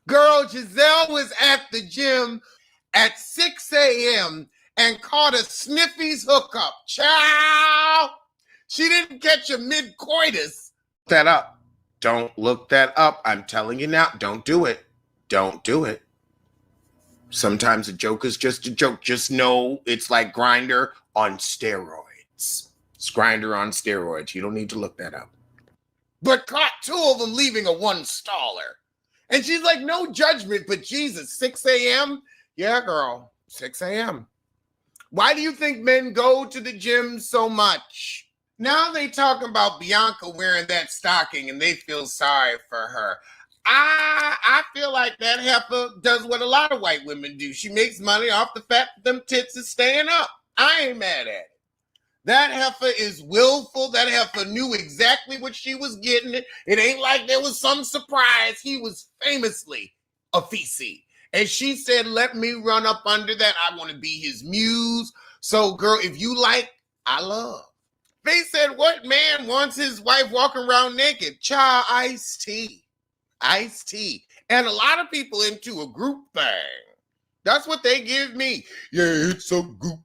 Girl, Giselle was at the gym at 6 a.m. and caught a Sniffy's hookup. Ciao! She didn't catch a mid-coitus. That up. Don't look that up. I'm telling you now, don't do it. Don't do it. Sometimes a joke is just a joke. Just know it's like Grindr on steroids. It's Grindr on steroids. You don't need to look that up. But caught two of them leaving a one-staller. And she's like, no judgment, but Jesus, 6 a.m.? Yeah, girl, 6 a.m. Why do you think men go to the gym so much? Now they talking about Bianca wearing that stocking and they feel sorry for her. I feel like that heifer does what a lot of white women do. She makes money off the fact that them tits is staying up. I ain't mad at it. That heifer is willful. That heifer knew exactly what she was getting. It ain't like there was some surprise. He was famously a feces. And she said, let me run up under that. I want to be his muse. So, girl, if you like, I love. They said, what man wants his wife walking around naked? Child, iced tea. Iced tea. And a lot of people into a group thing. That's what they give me. Yeah, it's a group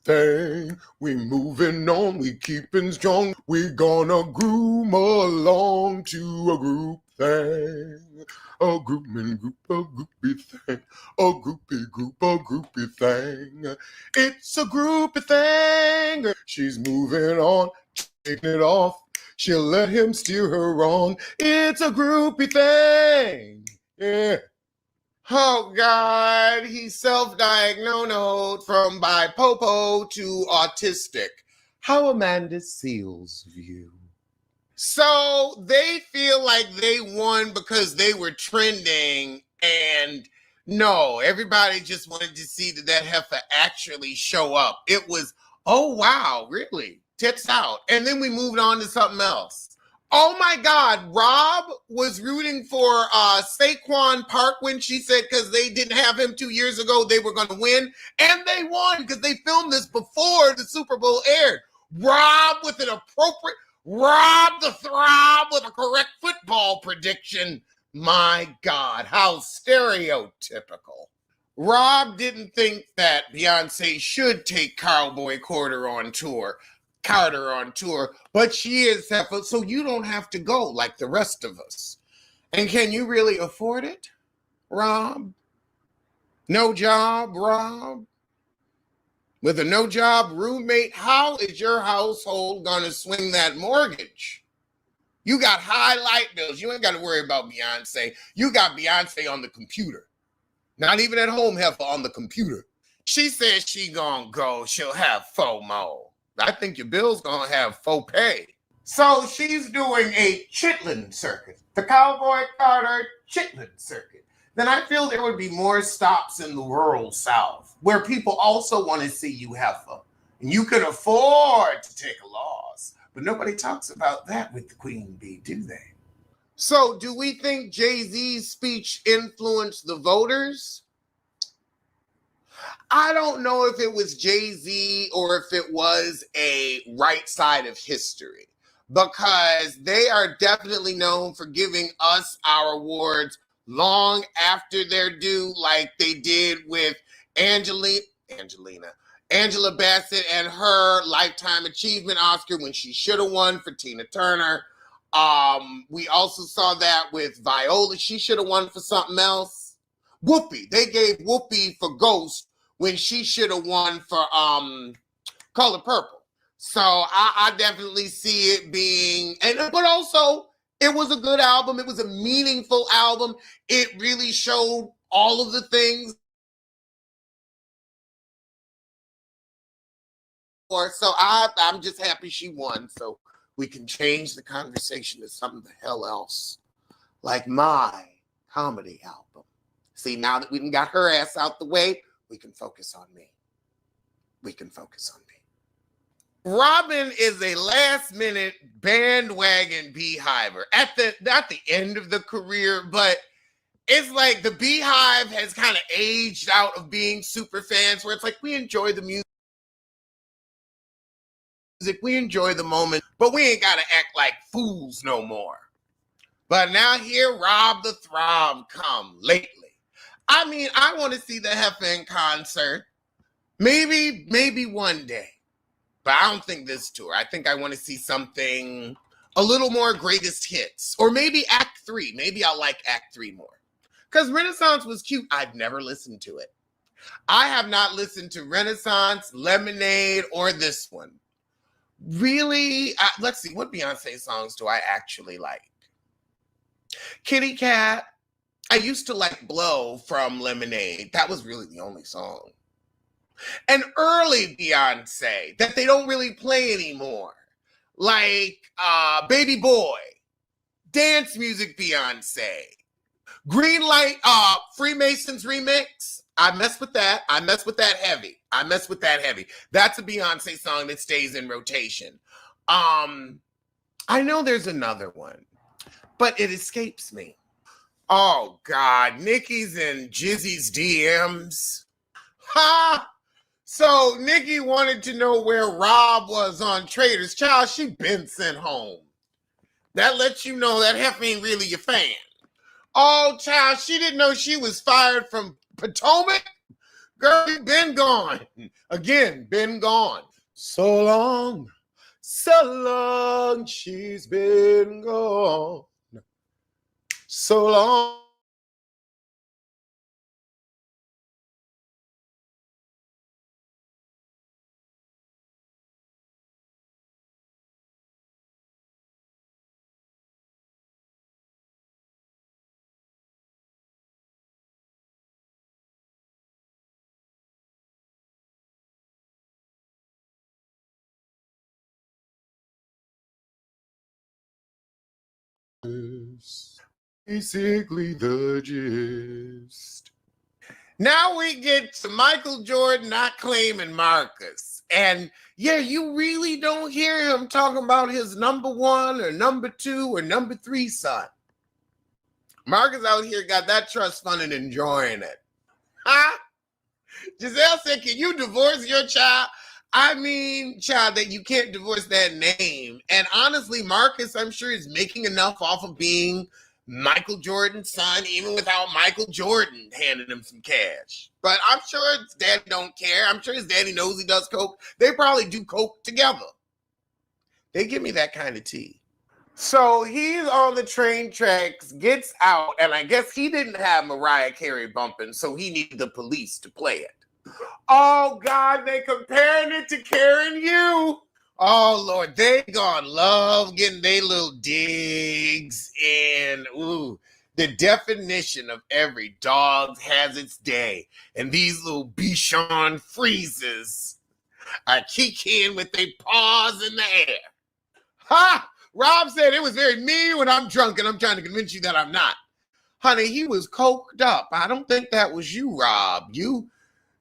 thing. We moving on, we keeping strong. We gonna groom along to a group thing. A groupie thing. A groupie thing. It's a groupie thing. She's moving on, taking it off. She'll let him steer her on. It's a groupie thing. Yeah. Oh, God, he's self-diagnosed from bipolar to autistic. How Amanda Seals view. So they feel like they won because they were trending, and no, everybody just wanted to see that heifer actually show up. It was, oh, wow, really? Tits out. And then we moved on to something else. Oh my God, Rob was rooting for Saquon Park when she said because they didn't have him 2 years ago, they were going to win. And they won because they filmed this before the Super Bowl aired. Rob with an appropriate, Rob the Throb with a correct football prediction. My God, how stereotypical. Rob didn't think that Beyonce should take Cowboy Carter on tour, but she is, so you don't have to go like the rest of us. And can you really afford it, Rob? No job, Rob? With a no job roommate, how is your household gonna swing that mortgage? You got high light bills. You ain't got to worry about Beyonce. You got Beyonce on the computer. Not even at home, heifer, on the computer. She says she gonna go. She'll have FOMO. I think your bill's gonna have faux pay. So she's doing a Chitlin circuit, the Cowboy Carter Chitlin circuit. Then I feel there would be more stops in the rural South where people also want to see you, heifer. And you could afford to take a loss. But nobody talks about that with the Queen Bee, do they? So do we think Jay-Z's speech influenced the voters? I don't know if it was Jay-Z or if it was a right side of history, because they are definitely known for giving us our awards long after they're due, like they did with Angela Bassett and her Lifetime Achievement Oscar when she should have won for Tina Turner. We also saw that with Viola. She should have won for something else. Whoopi. They gave Whoopi for Ghost when she should have won for Color Purple. So I definitely see it being, but also it was a good album. It was a meaningful album. It really showed all of the things. So I'm just happy she won, so we can change the conversation to something the hell else, like my comedy album. See, now that we got her ass out the way, we can focus on me. Robin is a last-minute bandwagon beehiver at the end of the career, but it's like the Beehive has kind of aged out of being super fans, where it's like we enjoy the music, we enjoy the moment, but we ain't got to act like fools no more. But now here Rob the Throb come lately. I mean, I want to see the Heifer in concert. Maybe one day. But I don't think this tour. I think I want to see something a little more greatest hits. Or maybe Act 3. Maybe I'll like Act 3 more. Because Renaissance was cute. I've never listened to it. I have not listened to Renaissance, Lemonade, or this one. Really? Let's see. What Beyonce songs do I actually like? Kitty Cat. I used to like Blow from Lemonade. That was really the only song. And early Beyonce that they don't really play anymore. Like Baby Boy, Dance Music Beyonce, Green Light, Freemasons Remix. I mess with that. I mess with that heavy. That's a Beyonce song that stays in rotation. I know there's another one, but it escapes me. Oh God, Nicki's and Jizzy's DMs. Ha! So Nicki wanted to know where Rob was on Traitors. Child, she been sent home. That lets you know that Hef ain't really your fan. Oh, child, she didn't know she was fired from Potomac? Girl, you been gone. Again, been gone. So long, she's been gone. So long. Basically the gist. Now we get to Michael Jordan not claiming Marcus. And yeah, you really don't hear him talking about his number 1 or number 2 or number 3 son. Marcus out here got that trust fund and enjoying it. Huh? Giselle said, can you divorce your child? I mean, child, that you can't divorce that name. And honestly, Marcus, I'm sure, is making enough off of being Michael Jordan's son, even without Michael Jordan handing him some cash. But I'm sure his daddy don't care. I'm sure his daddy knows he does coke. They probably do coke together. They give me that kind of tea. So he's on the train tracks, gets out, and I guess he didn't have Mariah Carey bumping, so he needed the police to play it. Oh, God, they comparing it to Karen You. Oh, Lord, they gonna love getting their little digs in. Ooh, the definition of every dog has its day. And these little Bichon freezes are kicking with their paws in the air. Ha! Rob said it was very mean when I'm drunk, and I'm trying to convince you that I'm not. Honey, he was coked up. I don't think that was you, Rob.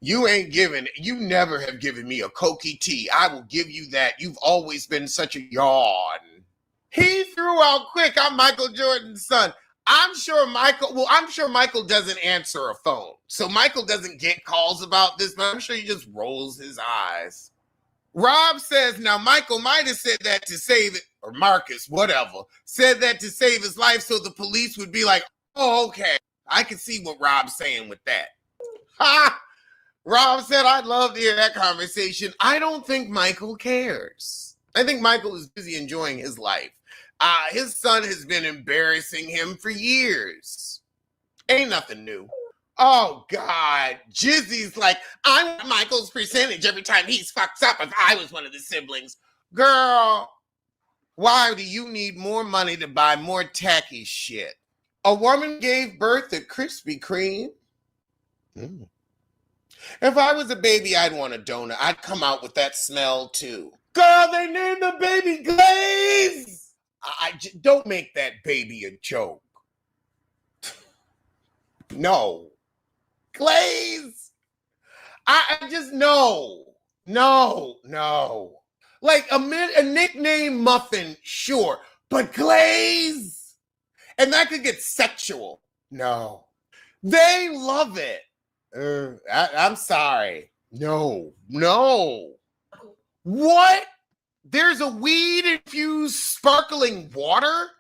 You ain't given, you never have given me a cokey tea. I will give you that. You've always been such a yawn. He threw out quick, I'm Michael Jordan's son. I'm sure Michael doesn't answer a phone. So Michael doesn't get calls about this, but I'm sure he just rolls his eyes. Rob says, now Michael might have said that to save it, or Marcus, whatever, said that to save his life so the police would be like, oh, okay. I can see what Rob's saying with that. Ha! Rob said, I'd love to hear that conversation. I don't think Michael cares. I think Michael is busy enjoying his life. His son has been embarrassing him for years. Ain't nothing new. Oh, God. Jizzy's like, I want Michael's percentage every time he fucks up if I was one of the siblings. Girl, why do you need more money to buy more tacky shit? A woman gave birth to Krispy Kreme. If I was a baby, I'd want a donut. I'd come out with that smell too. Girl, they named the baby Glaze. Don't make that baby a joke. No. Glaze. I just no. Like a nickname Muffin, sure, but Glaze, and that could get sexual. No, they love it. I'm sorry. No. What? There's a weed-infused sparkling water?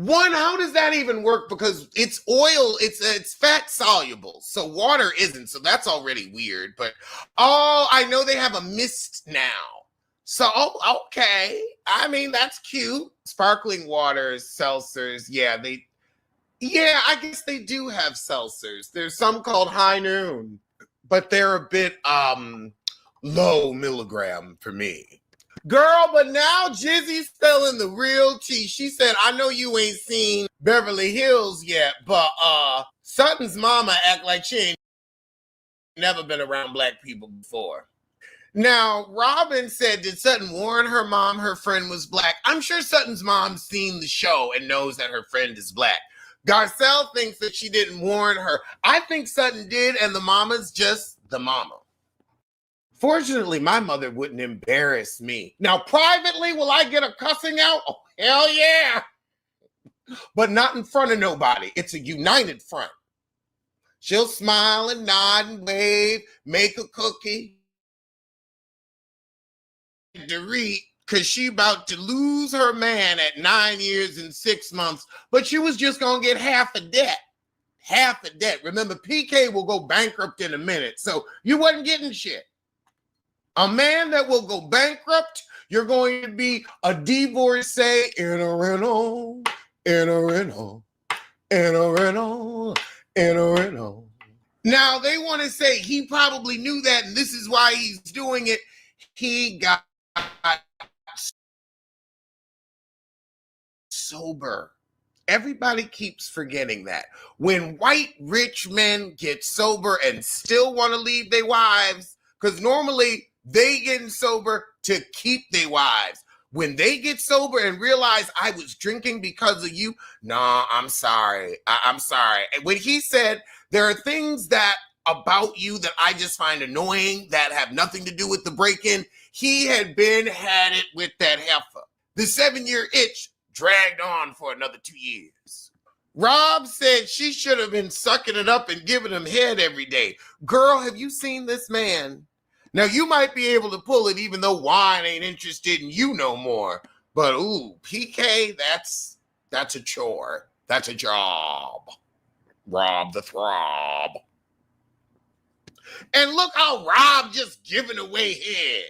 One, how does that even work? Because it's oil, it's fat soluble, so water isn't. So that's already weird. But oh, I know they have a mist now. So okay, I mean that's cute. Sparkling waters, seltzers, yeah, I guess they do have seltzers. There's some called High Noon, but they're a bit low milligram for me. Girl, but now Jizzy's spilling the real tea. She said, I know you ain't seen Beverly Hills yet, but Sutton's mama act like she ain't never been around black people before. Now, Robin said, did Sutton warn her mom her friend was black? I'm sure Sutton's mom's seen the show and knows that her friend is black. Garcelle thinks that she didn't warn her. I think Sutton did, and the mama's just the mama. Fortunately, my mother wouldn't embarrass me. Now, privately, will I get a cussing out? Oh, hell yeah. But not in front of nobody. It's a united front. She'll smile and nod and wave, make a cookie. Dorit, because she about to lose her man at 9 years and 6 months, but she was just going to get half a debt. Half a debt. Remember, PK will go bankrupt in a minute, so you wasn't getting shit. A man that will go bankrupt, you're going to be a divorcee in a rental, in a rental, in a rental, in a rental. Now, they want to say he probably knew that, and this is why he's doing it. He got sober. Everybody keeps forgetting that. When white rich men get sober and still want to leave their wives, because normally they getting sober to keep their wives. When they get sober and realize I was drinking because of you, nah, I'm sorry. I'm sorry. And when he said there are things that about you that I just find annoying that have nothing to do with the break-in, he had it with that heifer. The 7-year itch dragged on for another 2 years. Rob said she should have been sucking it up and giving him head every day. Girl, have you seen this man? Now, you might be able to pull it even though wine ain't interested in you no more. But, ooh, PK, that's a chore. That's a job. Rob the Throb. And look how Rob just giving away head.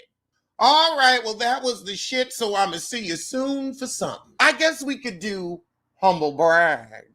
All right, well, that was the shit, so I'm going to see you soon for something. I guess we could do humble brag.